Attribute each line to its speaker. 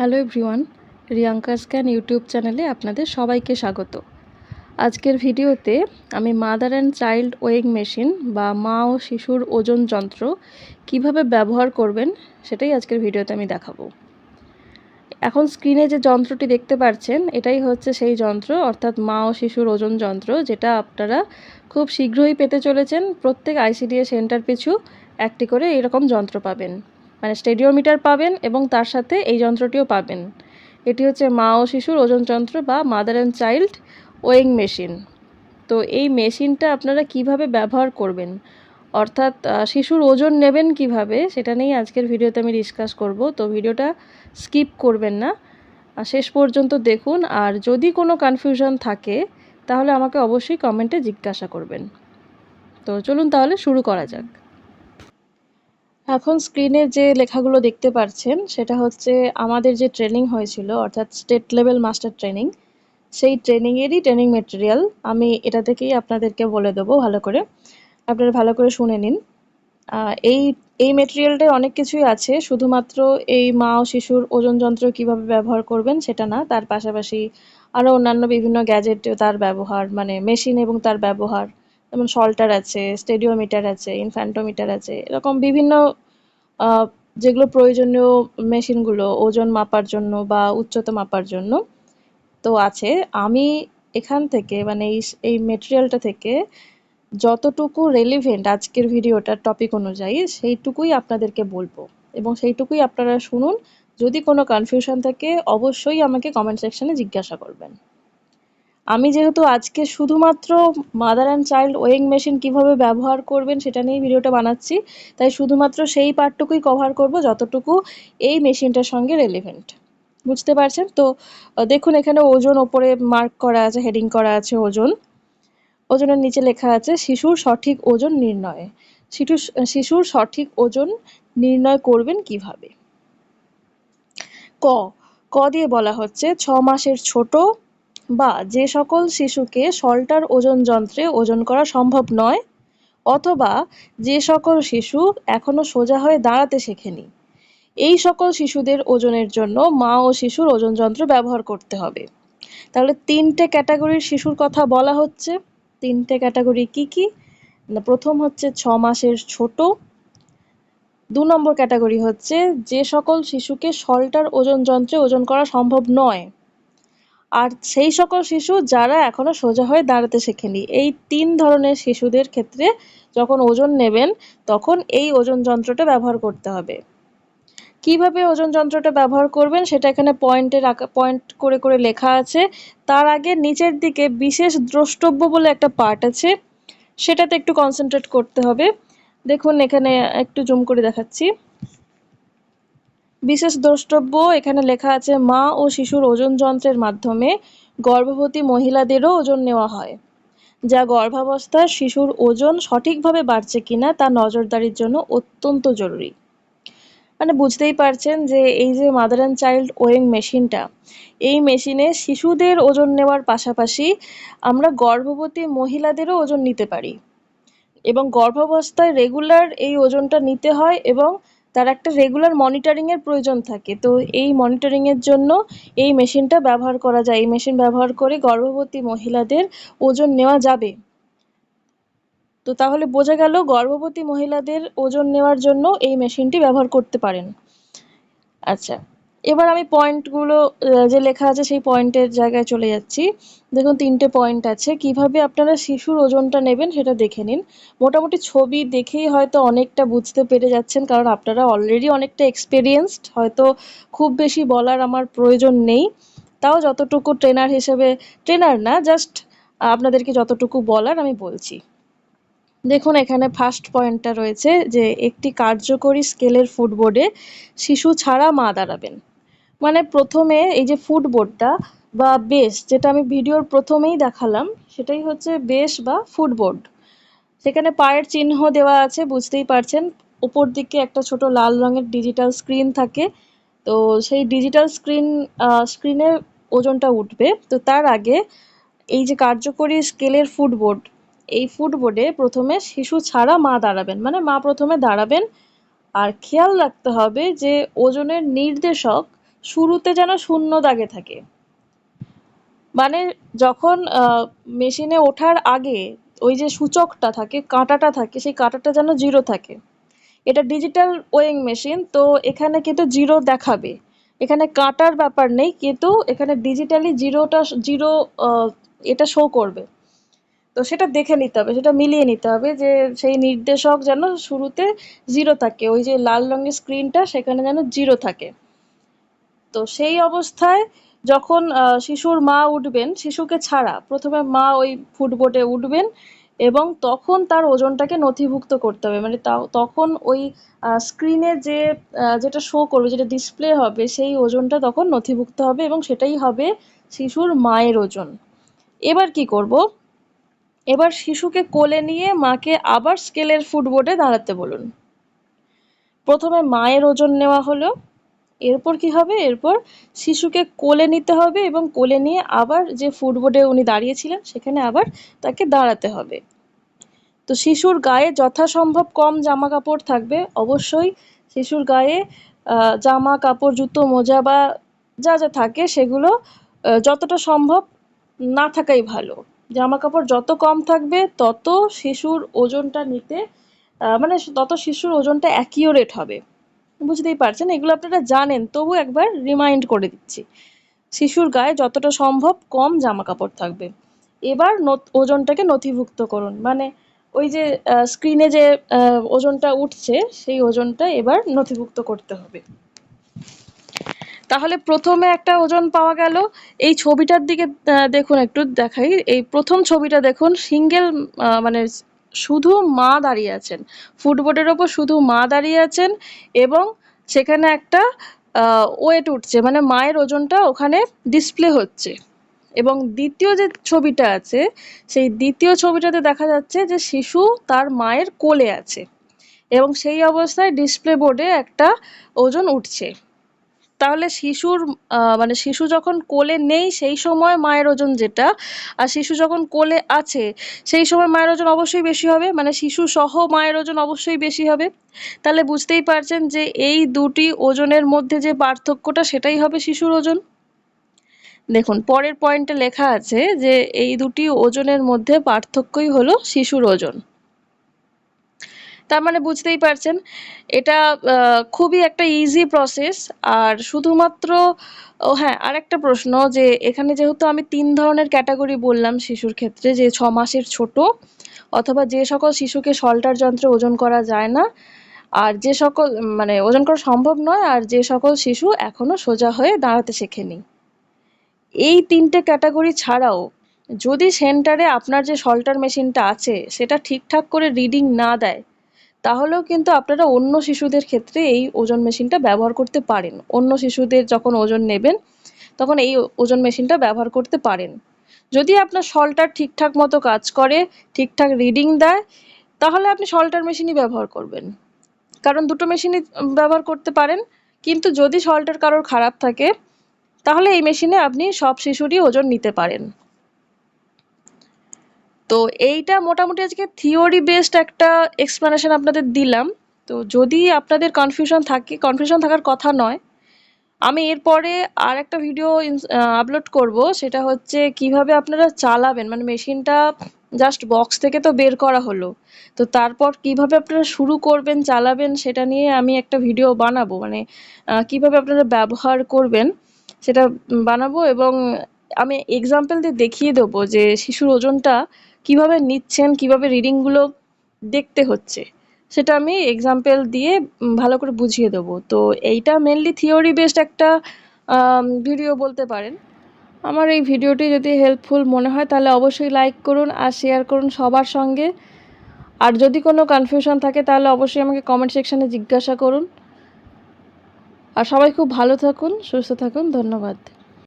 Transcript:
Speaker 1: Hello everyone, রিয়াঙ্কাস গ্যান YouTube চ্যানেলে আপনাদের সবাইকে স্বাগত। আজকের ভিডিওতে আমি mother and child weighing machine বা মা ও শিশুর ওজন যন্ত্র কিভাবে ব্যবহার করবেন সেটাই আজকের ভিডিওতে আমি দেখাবো। এখন স্ক্রিনে যে যন্ত্রটি দেখতে পাচ্ছেন এটাই হচ্ছে সেই যন্ত্র, অর্থাৎ মা ও শিশুর ওজন যন্ত্র, যেটা আপনারা খুব শীঘ্রই পেতে চলেছেন। প্রত্যেক আইসিডিএস সেন্টার পিছু একটি করে এরকম যন্ত্র পাবেন, মানে স্টেডিওমিটার পাবেন এবং তার সাথে এই যন্ত্রটিও পাবেন। এটি হচ্ছে মা ও শিশুর ওজন যন্ত্র বা mother and child weighing machine. তো এই মেশিনটা আপনারা কিভাবে ব্যবহার করবেন, অর্থাৎ শিশুর ওজন নেবেন কিভাবে, সেটা নিয়ে আজকের ভিডিওতে আমি ডিসকাস করব। তো ভিডিওটা স্কিপ করবেন না, শেষ পর্যন্ত দেখুন। আর যদি কোনো কনফিউশন থাকে তাহলে আমাকে অবশ্যই কমেন্টে জিজ্ঞাসা করবেন। তো চলুন তাহলে শুরু করা যাক। এখন স্ক্রিনে যে লেখাগুলো দেখতে পাচ্ছেন সেটা হচ্ছে আমাদের যে ট্রেনিং হয়েছিল, অর্থাৎ স্টেট লেভেল মাস্টার ট্রেনিং, সেই ট্রেনিংয়েরই ট্রেনিং মেটেরিয়াল। আমি এটা থেকেই আপনাদেরকে বলে দেবো, ভালো করে আপনারা ভালো করে শুনে নিন। এই এই মেটেরিয়ালটায় অনেক কিছুই আছে, শুধুমাত্র এই মা ও শিশুর ওজন যন্ত্র কীভাবে ব্যবহার করবেন সেটা না, তার পাশাপাশি আরও অন্যান্য বিভিন্ন গ্যাজেট, তার ব্যবহার, মানে মেশিন এবং তার ব্যবহার, যেমন সল্টার আছে, স্টেডিওমিটার আছে, ইনফ্যান্টোমিটার আছে, এরকম বিভিন্ন যেগুলো প্রয়োজনীয় মেশিনগুলো ওজন মাপার জন্য বা উচ্চতা মাপার জন্য তো আছে। আমি এখান থেকে মানে এই মেটেরিয়ালটা থেকে যতটুকু রেলিভেন্ট আজকের ভিডিওটার টপিক অনুযায়ী সেইটুকুই আপনাদেরকে বলবো এবং সেইটুকুই আপনারা শুনুন। যদি কোনো কনফিউশন থাকে অবশ্যই আমাকে কমেন্ট সেকশনে জিজ্ঞাসা করবেন। আমি যেহেতু আজকে শুধুমাত্র mother and child weighing machine কিভাবে ব্যবহার করবেন সেটা নিয়ে ভিডিওটা বানাচ্ছি, তাই শুধুমাত্র সেই পার্টটুকুই কভার করব যতটুকু এই মেশিনটার সঙ্গে রেলিভেন্ট। বুঝতে পারছেন তো? দেখুন এখানে ওজন ওপরে মার্ক করা আছে, হেডিং করা আছে ওজন। ওজনের নিচে লেখা আছে শিশুর সঠিক ওজন নির্ণয়। শিশুর সঠিক ওজন নির্ণয় করবেন কিভাবে? ক ক দিয়ে বলা হচ্ছে 6 মাসের ছোট বা যে সকল শিশুকে সল্টার ওজন যন্ত্রে ওজন করা সম্ভব নয়, অথবা যে সকল শিশু এখনো সোজা হয়ে দাঁড়াতে শেখেনি, এই সকল শিশুদের ওজনের জন্য মা ও শিশুর ওজন যন্ত্র ব্যবহার করতে হবে। তাহলে তিনটে ক্যাটাগরির শিশুর কথা বলা হচ্ছে। তিনটে ক্যাটাগরি কি কি? না, প্রথম হচ্ছে 6 মাসের ছোট, 2 নম্বর ক্যাটাগরি হচ্ছে যে সকল শিশুকে সল্টার ওজন যন্ত্রে ওজন করা সম্ভব নয়, আর সেই সকল শিশু যারা এখনো সোজা হয়ে দাঁড়াতে শেখেনি। এই 3 ধরনের শিশুদের ক্ষেত্রে যখন ওজন নেবেন তখন এই ওজন যন্ত্রটা ব্যবহার করতে হবে। কিভাবে ওজন যন্ত্রটা ব্যবহার করবেন সেটা এখানে পয়েন্ট করে করে লেখা আছে। তার আগে নিচের দিকে বিশেষ দ্রষ্টব্য বলে একটা পার্ট আছে, সেটাতে একটু কনসেন্ট্রেট করতে হবে। দেখুন এখানে একটু জুম করে দেখাচ্ছি। বিশেষ দ্রষ্টব্য, এখানে লেখা আছে মা ও শিশুর ওজন যন্ত্রের মাধ্যমে গর্ভবতী মহিলাদেরও ওজন নেওয়া হয়, যা গর্ভাবস্থায় শিশুর ওজন সঠিকভাবে বাড়ছে কিনা তা নজরদারির জন্য অত্যন্ত জরুরি। মানে বুঝতেই পারছেন যে এই যে মাদার অ্যান্ড চাইল্ড ওয়েইং মেশিনটা, এই মেশিনে শিশুদের ওজন নেওয়ার পাশাপাশি আমরা গর্ভবতী মহিলাদেরও ওজন নিতে পারি এবং গর্ভাবস্থায় রেগুলার এই ওজনটা নিতে হয় এবং তার একটা রেগুলার মনিটরিংয়ের প্রয়োজন থাকে। তো এই মনিটরিংয়ের জন্য এই মেশিনটা ব্যবহার করা যায়। এই মেশিন ব্যবহার করে গর্ভবতী মহিলাদের ওজন নেওয়া যাবে। তো তাহলে বোঝা গেল গর্ভবতী মহিলাদের ওজন নেওয়ার জন্য এই মেশিনটি ব্যবহার করতে পারেন। আচ্ছা, এবার আমি পয়েন্টগুলো যে লেখা আছে সেই পয়েন্টের জায়গায় চলে যাচ্ছি। দেখুন 3টে পয়েন্ট আছে। কিভাবে আপনারা শিশুর ওজনটা নেবেন সেটা দেখে নিন। মোটামুটি ছবি দেখেই হয়তো অনেকটা বুঝতে পেরে যাচ্ছেন, কারণ আপনারা অলরেডি অনেকটা এক্সপেরিয়েন্সড, হয়তো খুব বেশি বলার আমার প্রয়োজন নেই। তাও যতটুকু ট্রেনার হিসেবে, ট্রেনার না, জাস্ট আপনাদেরকে যতটুকু বলার আমি বলছি। দেখুন এখানে ফার্স্ট পয়েন্টটা রয়েছে যে একটি কার্যকরী স্কেলের ফুটবোর্ডে শিশু ছাড়া মা দাঁড়াবেন। মানে প্রথমে এই যে ফুটবোর্ডটা বা বেস, যেটা আমি ভিডিওর প্রথমেই দেখালাম, সেটাই হচ্ছে বেস বা ফুটবোর্ড। সেখানে পায়ের চিহ্ন দেওয়া আছে, বুঝতেই পারছেন। উপর দিকে একটা ছোট লাল রঙের ডিজিটাল স্ক্রিন থাকে। তো সেই ডিজিটাল স্ক্রিনে ওজনটা উঠবে। তো তার আগে এই যে কার্যকরী স্কেলের ফুটবোর্ড, এই ফুটবোর্ডে প্রথমে শিশু ছাড়া মা দাঁড়াবেন, মানে মা প্রথমে দাঁড়াবেন। আর খেয়াল রাখতে হবে যে ওজনের নির্দেশক শুরুতে যেন শূন্য দাগে থাকে, মানে যখন মেশিনে ওঠার আগে ওই যে সূচকটা থাকে, কাঁটাটা থাকে, সেই কাঁটাটা যেন জিরো থাকে। এটা ডিজিটাল ওয়েইং মেশিন, তো এখানে কিন্তু জিরো দেখাবে, এখানে কাঁটার ব্যাপার নেই, কিন্তু এখানে ডিজিটালি জিরো এটা শো করবে। তো সেটা দেখে নিতে হবে, সেটা মিলিয়ে নিতে হবে যে সেই নির্দেশক যেন শুরুতে জিরো থাকে, ওই যে লাল রঙের স্ক্রিনটা সেখানে যেন জিরো থাকে। তো সেই অবস্থায় যখন শিশুর মা উঠবেন, শিশুকে ছাড়া প্রথমে মা ওই ফুটবোর্ডে উঠবেন এবং তখন তার ওজনটাকে নথিভুক্ত করতে হবে, মানে তখন ওই স্ক্রিনে যেটা শো করবে, যেটা ডিসপ্লে হবে, সেই ওজনটা তখন নথিভুক্ত হবে এবং সেটাই হবে শিশুর মায়ের ওজন। এবার কি করব, এবার শিশুকে কোলে নিয়ে মাকে আবার স্কেলের ফুটবোর্ডে দাঁড়াতে বলুন। প্রথমে মায়ের ওজন নেওয়া হলো, এরপর কি হবে, এরপর শিশুকে কোলে নিতে হবে এবং কোলে নিয়ে আবার যে ফুটবোর্ডে উনি দাঁড়িয়েছিলেন সেখানে আবার তাকে দাঁড়াতে হবে। তো শিশুর গায়ে যথাসম্ভব কম জামা কাপড় থাকবে, অবশ্যই শিশুর গায়ে জামা কাপড়, জুতো, মোজা বা যা যা থাকে সেগুলো যতটা সম্ভব না থাকাই ভালো। জামা কাপড় যত কম থাকবে তত শিশুর ওজনটা নিতে মানে তত শিশুর ওজনটা অ্যাকিউরেট হবে। বুঝতেই পারছেন, এগুলো আপনারা জানেন, তবু একবার রিমাইন্ড করে দিচ্ছি। শিশুর গায়ে যতটা সম্ভব কম জামা কাপড় থাকবে। এবার ওজনটাকে নথিভুক্ত করুন, মানে ওই যে স্ক্রিনে যে ওজনটা উঠছে সেই ওজনটা এবার নথিভুক্ত করতে হবে। তাহলে প্রথমে একটা ওজন পাওয়া গেল। এই ছবিটার দিকে দেখুন, একটু দেখাই, এই প্রথম ছবিটা দেখুন, সিঙ্গেল মানে শুধু মা দাঁড়িয়ে আছেন, ফুটবোর্ডের ওপর শুধু মা দাঁড়িয়ে আছেন এবং সেখানে একটা ওয়েট উঠছে, মানে মায়ের ওজনটা ওখানে ডিসপ্লে হচ্ছে। এবং দ্বিতীয় যে ছবিটা আছে, সেই দ্বিতীয় ছবিটাতে দেখা যাচ্ছে যে শিশু তার মায়ের কোলে আছে এবং সেই অবস্থায় ডিসপ্লে বোর্ডে একটা ওজন উঠছে। তাহলে শিশুর মানে শিশু যখন কোলে নেই সেই সময় মায়ের ওজন যেটা, আর শিশু যখন কোলে আছে সেই সময় মায়ের ওজন অবশ্যই বেশি হবে, মানে শিশু সহ মায়ের ওজন অবশ্যই বেশি হবে। তাহলে বুঝতেই পারছেন যে এই দুটি ওজনের মধ্যে যে পার্থক্যটা সেটাই হবে শিশুর ওজন। দেখুন পরের পয়েন্টে লেখা আছে যে এই দুটি ওজনের মধ্যে পার্থক্যই হলো শিশুর ওজন। তার মানে বুঝতেই পারছেন এটা খুবই একটা ইজি প্রসেস। আর শুধুমাত্র হ্যাঁ, আরেকটা প্রশ্ন, যে এখানে যেহেতু আমি ৩ ধরনের ক্যাটাগরি বললাম শিশুর ক্ষেত্রে, যে ৬ মাসের ছোট, অথবা যে সকল শিশুকে সল্টার যন্ত্রে ওজন করা যায় না, আর যে সকল মানে ওজন করা সম্ভব নয়, আর যে সকল শিশু এখনো সোজা হয়ে দাঁড়াতে শেখেনি। এই ৩টে ক্যাটাগরি ছাড়াও যদি সেন্টারে আপনার যে সল্টার মেশিনটা আছে সেটা ঠিকঠাক করে রিডিং না দেয়, তাহলেও কিন্তু আপনারা অন্য শিশুদের ক্ষেত্রে এই ওজন মেশিনটা ব্যবহার করতে পারেন। অন্য শিশুদের যখন ওজন নেবেন তখন এই ওজন মেশিনটা ব্যবহার করতে পারেন। যদি আপনার সল্টার ঠিকঠাক মতো কাজ করে, ঠিকঠাক রিডিং দেয়, তাহলে আপনি সল্টার মেশিনই ব্যবহার করবেন, কারণ দুটো মেশিনই ব্যবহার করতে পারেন। কিন্তু যদি সল্টার কারোর খারাপ থাকে তাহলে এই মেশিনে আপনি সব শিশুরই ওজন নিতে পারেন। তো এইটা মোটামুটি আজকে থিওরি বেসড একটা এক্সপ্লানেশন আপনাদের দিলাম। তো যদি আপনাদের কনফিউশন থাকার কথা নয়, আমি এরপরে আর একটা ভিডিও আপলোড করব, সেটা হচ্ছে কিভাবে আপনারা চালাবেন, মানে মেশিনটা জাস্ট বক্স থেকে তো বের করা হলো, তো তারপর কিভাবে আপনারা শুরু করবেন, চালাবেন, সেটা নিয়ে আমি একটা ভিডিও বানাবো, মানে কিভাবে আপনারা ব্যবহার করবেন সেটা বানাবো। এবং আমি এক্সাম্পল দিয়ে দেখিয়ে দেবো যে শিশুর ওজনটা কিভাবে নিচ্ছেন, কিভাবে রিডিংগুলো দেখতে হচ্ছে, সেটা আমি এক্সাম্পল দিয়ে ভালো করে বুঝিয়ে দেবো। তো এইটা মেনলি থিওরি বেসড একটা ভিডিও বলতে পারেন। আমার এই ভিডিওটি যদি হেল্পফুল মনে হয় তাহলে অবশ্যই লাইক করুন আর শেয়ার করুন সবার সঙ্গে। আর যদি কোনো কনফিউশন থাকে তাহলে অবশ্যই আমাকে কমেন্ট সেকশানে জিজ্ঞাসা করুন। আর সবাই খুব ভালো থাকুন, সুস্থ থাকুন, ধন্যবাদ।